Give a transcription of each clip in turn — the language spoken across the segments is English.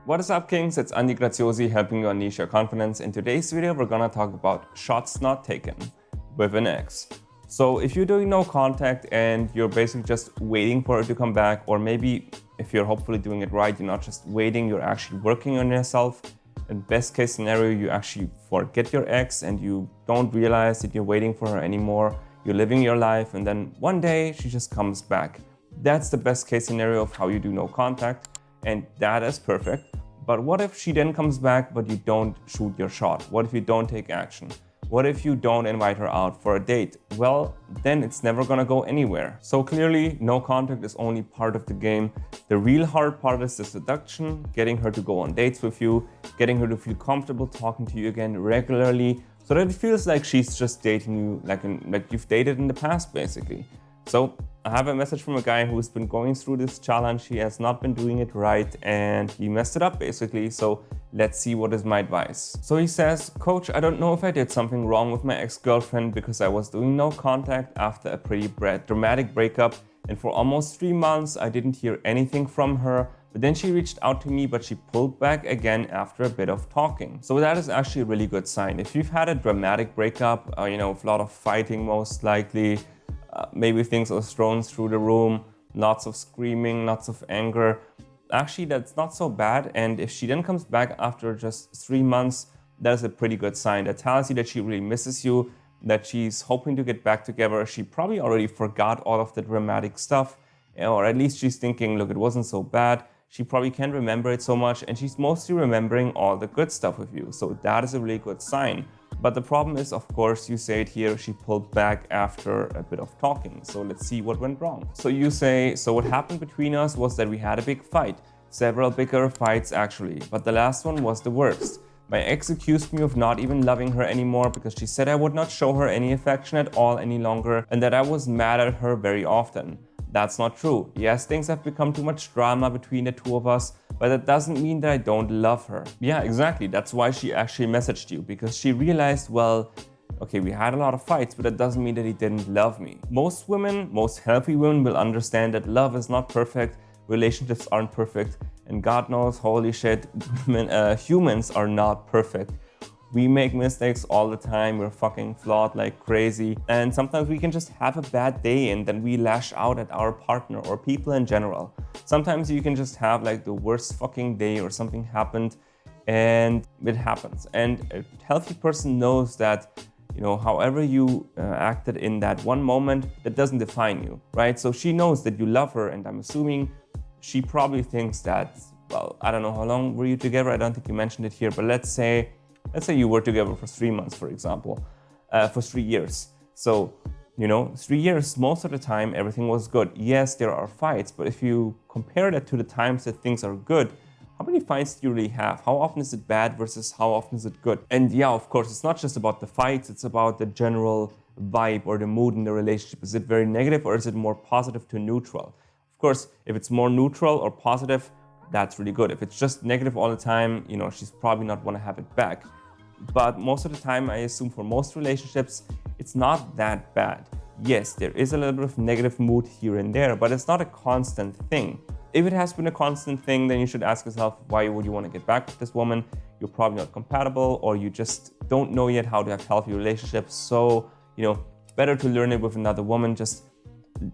What is up, Kings? It's Andy Graziosi helping you unleash your confidence. In today's video, we're gonna talk about shots not taken with an ex. So if you're doing no contact and you're basically just waiting for it to come back, or maybe if you're hopefully doing it right, you're not just waiting, you're actually working on yourself. In best case scenario, you actually forget your ex and you don't realize that you're waiting for her anymore. You're living your life and then one day she just comes back. That's the best case scenario of how you do no contact, and that is perfect. But what if she then comes back but you don't shoot your shot? What if you don't take action? What if you don't invite her out for a date? Well, then it's never gonna go anywhere. So clearly, no contact is only part of the game. The real hard part is the seduction, getting her to go on dates with you, getting her to feel comfortable talking to you again regularly, so that it feels like she's just dating you like you've dated in the past, basically. So I have a message from a guy who's been going through this challenge. He has not been doing it right and he messed it up, basically. So let's see what is my advice. So he says, Coach, I don't know if I did something wrong with my ex-girlfriend because I was doing no contact after a pretty dramatic breakup. And for almost 3 months, I didn't hear anything from her. But then she reached out to me, but she pulled back again after a bit of talking. So that is actually a really good sign. If you've had a dramatic breakup, with a lot of fighting most likely, maybe things are thrown through the room, lots of screaming, lots of anger. Actually, that's not so bad. And if she then comes back after just 3 months, that's a pretty good sign. That tells you that she really misses you, that she's hoping to get back together. She probably already forgot all of the dramatic stuff, or at least she's thinking, look, it wasn't so bad. She probably can't remember it so much, and she's mostly remembering all the good stuff with you. So that is a really good sign. But the problem is, of course, you say it here, she pulled back after a bit of talking. So let's see what went wrong. So you say, so what happened between us was that we had a big fight. Several bigger fights, actually. But the last one was the worst. My ex accused me of not even loving her anymore because she said I would not show her any affection at all any longer and that I was mad at her very often. That's not true. Yes, things have become too much drama between the two of us, but that doesn't mean that I don't love her. Yeah, exactly. That's why she actually messaged you, because she realized, well, okay, we had a lot of fights, but that doesn't mean that he didn't love me. Most women, most healthy women will understand that love is not perfect, relationships aren't perfect, and God knows, holy shit, humans are not perfect. We make mistakes all the time, we're fucking flawed like crazy, and sometimes we can just have a bad day and then we lash out at our partner or people in general. Sometimes you can just have like the worst fucking day or something happened and it happens. And a healthy person knows that, however you acted in that one moment, that doesn't define you, right? So she knows that you love her, and I'm assuming she probably thinks that, well, I don't know, how long were you together? I don't think you mentioned it here, but let's say you were together for 3 months, for example, for 3 years. So, 3 years, most of the time, everything was good. Yes, there are fights, but if you compare that to the times that things are good, how many fights do you really have? How often is it bad versus how often is it good? And yeah, of course, it's not just about the fights, it's about the general vibe or the mood in the relationship. Is it very negative or is it more positive to neutral? Of course, if it's more neutral or positive, that's really good. If it's just negative all the time, she's probably not want to have it back. But most of the time, I assume for most relationships, it's not that bad. Yes, there is a little bit of negative mood here and there, but it's not a constant thing. If it has been a constant thing, then you should ask yourself, why would you want to get back with this woman? You're probably not compatible, or you just don't know yet how to have healthy relationships. So, better to learn it with another woman. Just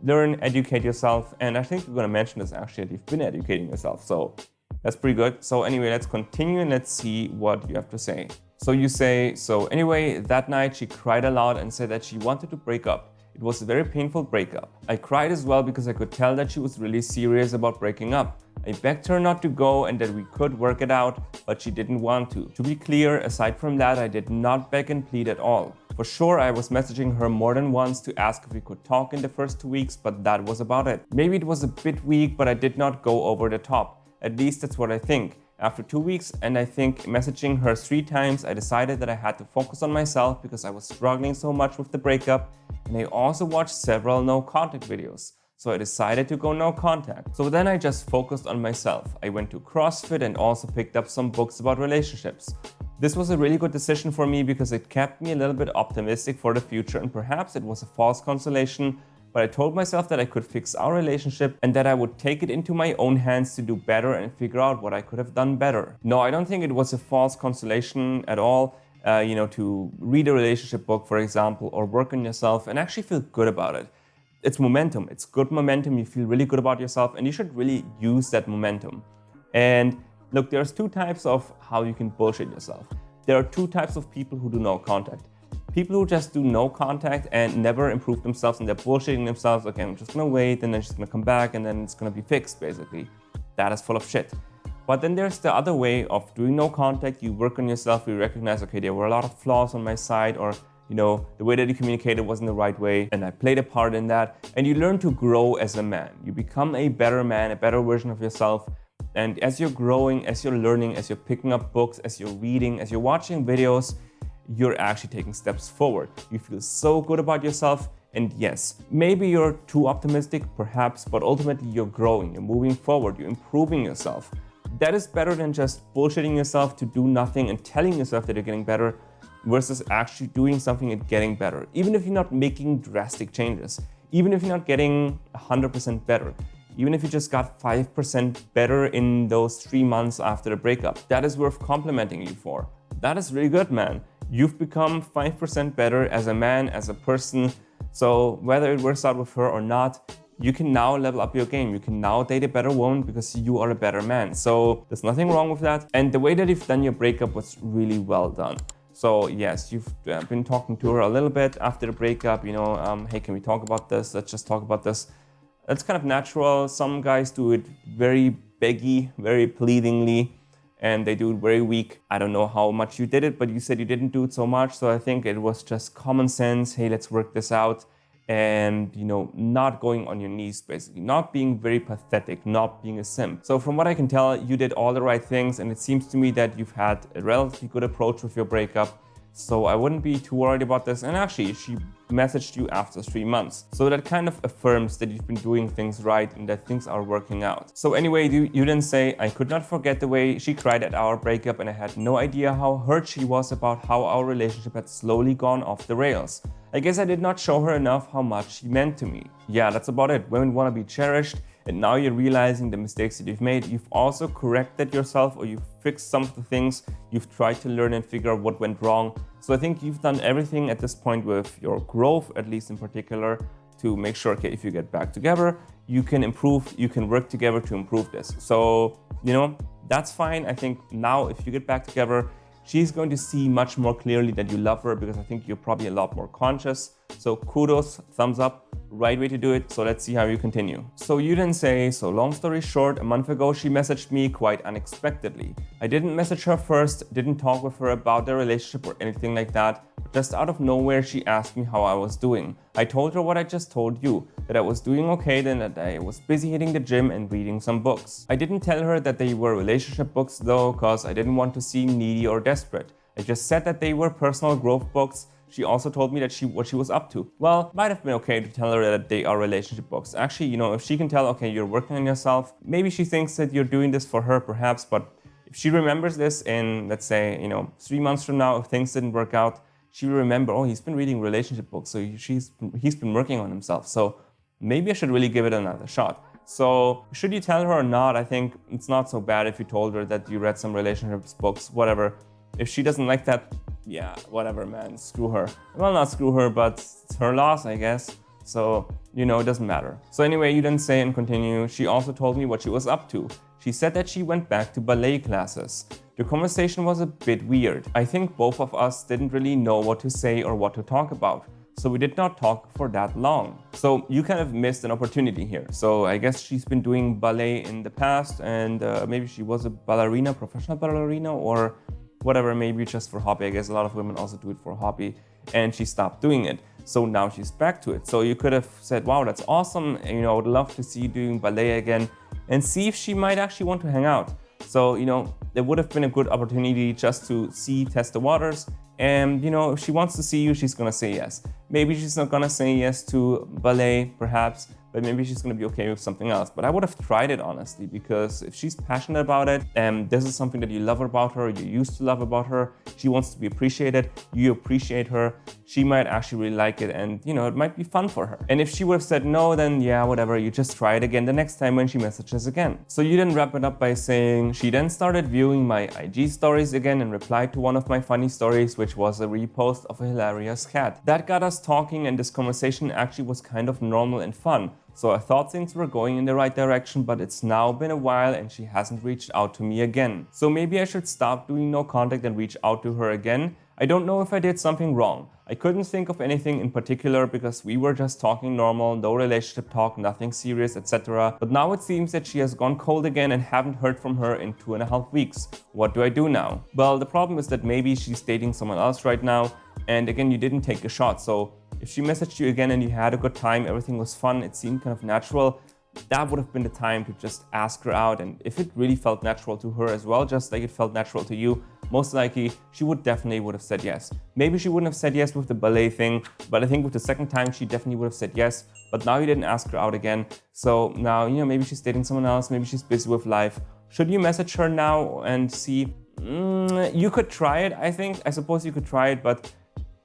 learn, educate yourself. And I think you're going to mention this actually, that you've been educating yourself. So that's pretty good. So anyway, let's continue and let's see what you have to say. So you say, so anyway, that night she cried aloud and said that she wanted to break up. It was a very painful breakup. I cried as well because I could tell that she was really serious about breaking up. I begged her not to go and that we could work it out, but she didn't want to. To be clear, aside from that, I did not beg and plead at all. For sure, I was messaging her more than once to ask if we could talk in the first 2 weeks, but that was about it. Maybe it was a bit weak, but I did not go over the top. At least that's what I think. After 2 weeks, and I think messaging her 3 times, I decided that I had to focus on myself because I was struggling so much with the breakup, and I also watched several no contact videos. So I decided to go no contact. So then I just focused on myself. I went to CrossFit and also picked up some books about relationships. This was a really good decision for me because it kept me a little bit optimistic for the future, and perhaps it was a false consolation, but I told myself that I could fix our relationship and that I would take it into my own hands to do better and figure out what I could have done better. No, I don't think it was a false consolation at all, to read a relationship book, for example, or work on yourself and actually feel good about it. It's momentum. It's good momentum. You feel really good about yourself, and you should really use that momentum. And look, there's two types of how you can bullshit yourself. There are two types of people who do no contact. People who just do no contact and never improve themselves, and they're bullshitting themselves. Okay, I'm just gonna wait, and then she's gonna come back, and then it's gonna be fixed, basically. That is full of shit. But then there's the other way of doing no contact. You work on yourself, you recognize, okay, there were a lot of flaws on my side, or the way that you communicated wasn't the right way, and I played a part in that. And you learn to grow as a man. You become a better man, a better version of yourself. And as you're growing, as you're learning, as you're picking up books, as you're reading, as you're watching videos, you're actually taking steps forward. You feel so good about yourself. And yes, maybe you're too optimistic, perhaps, but ultimately you're growing, you're moving forward, you're improving yourself. That is better than just bullshitting yourself to do nothing and telling yourself that you're getting better versus actually doing something and getting better. Even if you're not making drastic changes, even if you're not getting 100% better, even if you just got 5% better in those 3 months after the breakup, that is worth complimenting you for. That is really good, man. You've become 5% better as a man, as a person. So whether it works out with her or not, you can now level up your game. You can now date a better woman because you are a better man. So there's nothing wrong with that. And the way that you've done your breakup was really well done. So yes, you've been talking to her a little bit after the breakup, hey, can we talk about this? Let's just talk about this. That's kind of natural. Some guys do it very beggy, very pleadingly, and they do it very weak. I don't know how much you did it, but you said you didn't do it so much. So I think it was just common sense. Hey, let's work this out. And, not going on your knees, basically, not being very pathetic, not being a simp. So from what I can tell, you did all the right things, and it seems to me that you've had a relatively good approach with your breakup. So I wouldn't be too worried about this. And actually, she messaged you after 3 months. So that kind of affirms that you've been doing things right and that things are working out. So anyway, you then say, I could not forget the way she cried at our breakup, and I had no idea how hurt she was about how our relationship had slowly gone off the rails. I guess I did not show her enough how much she meant to me. Yeah, that's about it. Women want to be cherished, and now you're realizing the mistakes that you've made. You've also corrected yourself, or you've fixed some of the things. You've tried to learn and figure out what went wrong. So I think you've done everything at this point with your growth, at least in particular, to make sure, okay, if you get back together, you can improve, you can work together to improve this. So, that's fine. I think now if you get back together, she's going to see much more clearly that you love her, because I think you're probably a lot more conscious. So kudos, thumbs up, right way to do it. So let's see how you continue. So you then say, so long story short, a month ago, she messaged me quite unexpectedly. I didn't message her first, didn't talk with her about the relationship or anything like that. But just out of nowhere, she asked me how I was doing. I told her what I just told you, that I was doing okay, then that I was busy hitting the gym and reading some books. I didn't tell her that they were relationship books though, cause I didn't want to seem needy or desperate. I just said that they were personal growth books. She also told me that what she was up to. Well, might have been okay to tell her that they are relationship books. Actually, if she can tell, okay, you're working on yourself, maybe she thinks that you're doing this for her perhaps, but if she remembers this in, let's say, 3 months from now, if things didn't work out, she will remember, oh, he's been reading relationship books, so he's been working on himself. So maybe I should really give it another shot. So should you tell her or not? I think it's not so bad if you told her that you read some relationships books, whatever. If she doesn't like that, yeah, whatever, man, screw her. Well, not screw her, but it's her loss, I guess. So, it doesn't matter. So anyway, you then say and continue, she also told me what she was up to. She said that she went back to ballet classes. The conversation was a bit weird. I think both of us didn't really know what to say or what to talk about. So we did not talk for that long. So you kind of missed an opportunity here. So I guess she's been doing ballet in the past, and maybe she was a ballerina, professional ballerina, or whatever, maybe just for hobby. I guess a lot of women also do it for hobby, and she stopped doing it. So now she's back to it. So you could have said, wow, that's awesome. And, I would love to see you doing ballet again, and see if she might actually want to hang out. So, there would have been a good opportunity just to test the waters. And, if she wants to see you, she's going to say yes. Maybe she's not going to say yes to ballet, perhaps, but maybe she's gonna be okay with something else. But I would have tried it honestly, because if she's passionate about it and this is something that you love about her, you used to love about her, she wants to be appreciated, you appreciate her, she might actually really like it, and it might be fun for her. And if she would have said no, then yeah, whatever, you just try it again the next time when she messages again. So you then wrap it up by saying, she then started viewing my IG stories again and replied to one of my funny stories, which was a repost of a hilarious cat. That got us talking, and this conversation actually was kind of normal and fun. So I thought things were going in the right direction, but it's now been a while and she hasn't reached out to me again. So maybe I should stop doing no contact and reach out to her again. I don't know if I did something wrong. I couldn't think of anything in particular because we were just talking normal, no relationship talk, nothing serious, etc. But now it seems that she has gone cold again and haven't heard from her in 2.5 weeks. What do I do now? Well, the problem is that maybe she's dating someone else right now, and again, you didn't take a shot. So if she messaged you again and you had a good time, everything was fun, it seemed kind of natural, that would have been the time to just ask her out. And if it really felt natural to her as well, just like it felt natural to you, most likely she would have said yes. Maybe she wouldn't have said yes with the ballet thing, but I think with the second time she definitely would have said yes. But now you didn't ask her out again, so now maybe she's dating someone else, maybe she's busy with life. Should you message her now and see? You could try it. I suppose you could try it, but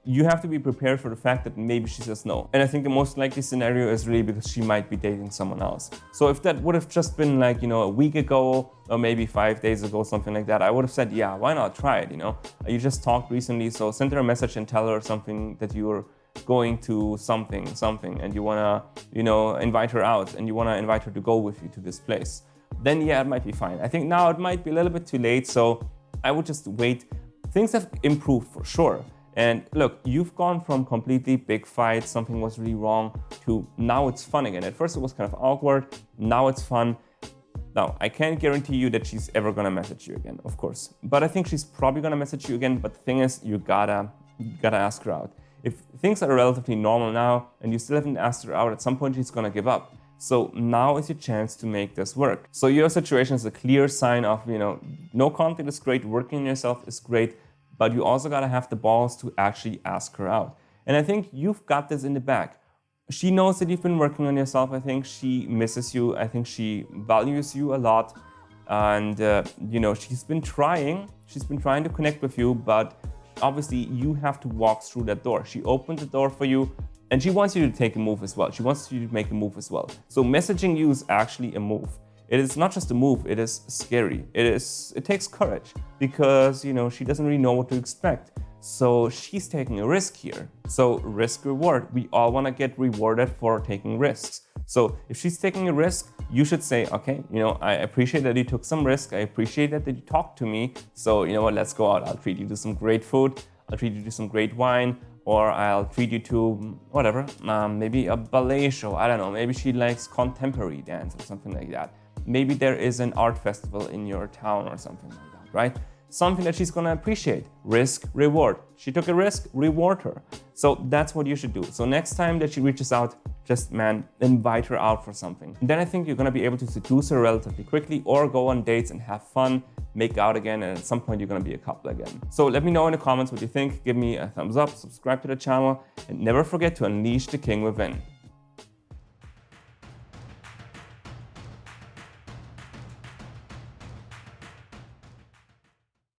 you have to be prepared for the fact that maybe she says no. And I think the most likely scenario is really because she might be dating someone else. So if that would have just been like, a week ago or maybe 5 days ago, something like that, I would have said, yeah, why not try it, You just talked recently, so send her a message and tell her something that you're going to something, and you wanna, invite her out and you wanna invite her to go with you to this place. Then yeah, it might be fine. I think now it might be a little bit too late, so I would just wait. Things have improved for sure. And look, you've gone from completely big fight, something was really wrong, to now it's fun again. At first it was kind of awkward, now it's fun. Now, I can't guarantee you that she's ever gonna message you again, of course. But I think she's probably gonna message you again, but the thing is, you gotta ask her out. If things are relatively normal now, and you still haven't asked her out, at some point she's gonna give up. So now is your chance to make this work. So your situation is a clear sign of, no contact is great, working on yourself is great, but you also gotta have the balls to actually ask her out. And I think you've got this in the bag. She knows that you've been working on yourself. I think she misses you. I think she values you a lot. And, she's been trying to connect with you, but obviously you have to walk through that door. She opened the door for you, and she wants you to take a move as well. She wants you to make a move as well. So messaging you is actually a move. It is not just a move, it is scary. It takes courage because, she doesn't really know what to expect. So she's taking a risk here. So risk reward. We all want to get rewarded for taking risks. So if she's taking a risk, you should say, okay, I appreciate that you took some risk. I appreciate that you talked to me. So you know what, let's go out. I'll treat you to some great food. I'll treat you to some great wine. Or I'll treat you to whatever, maybe a ballet show. I don't know, maybe she likes contemporary dance or something like that. Maybe there is an art festival in your town or something like that, right? Something that she's gonna appreciate. Risk, reward. She took a risk, reward her. So that's what you should do. So next time that she reaches out, just invite her out for something. And then I think you're gonna be able to seduce her relatively quickly, or go on dates and have fun, make out again, and at some point you're gonna be a couple again. So let me know in the comments what you think. Give me a thumbs up, subscribe to the channel, and never forget to unleash the king within.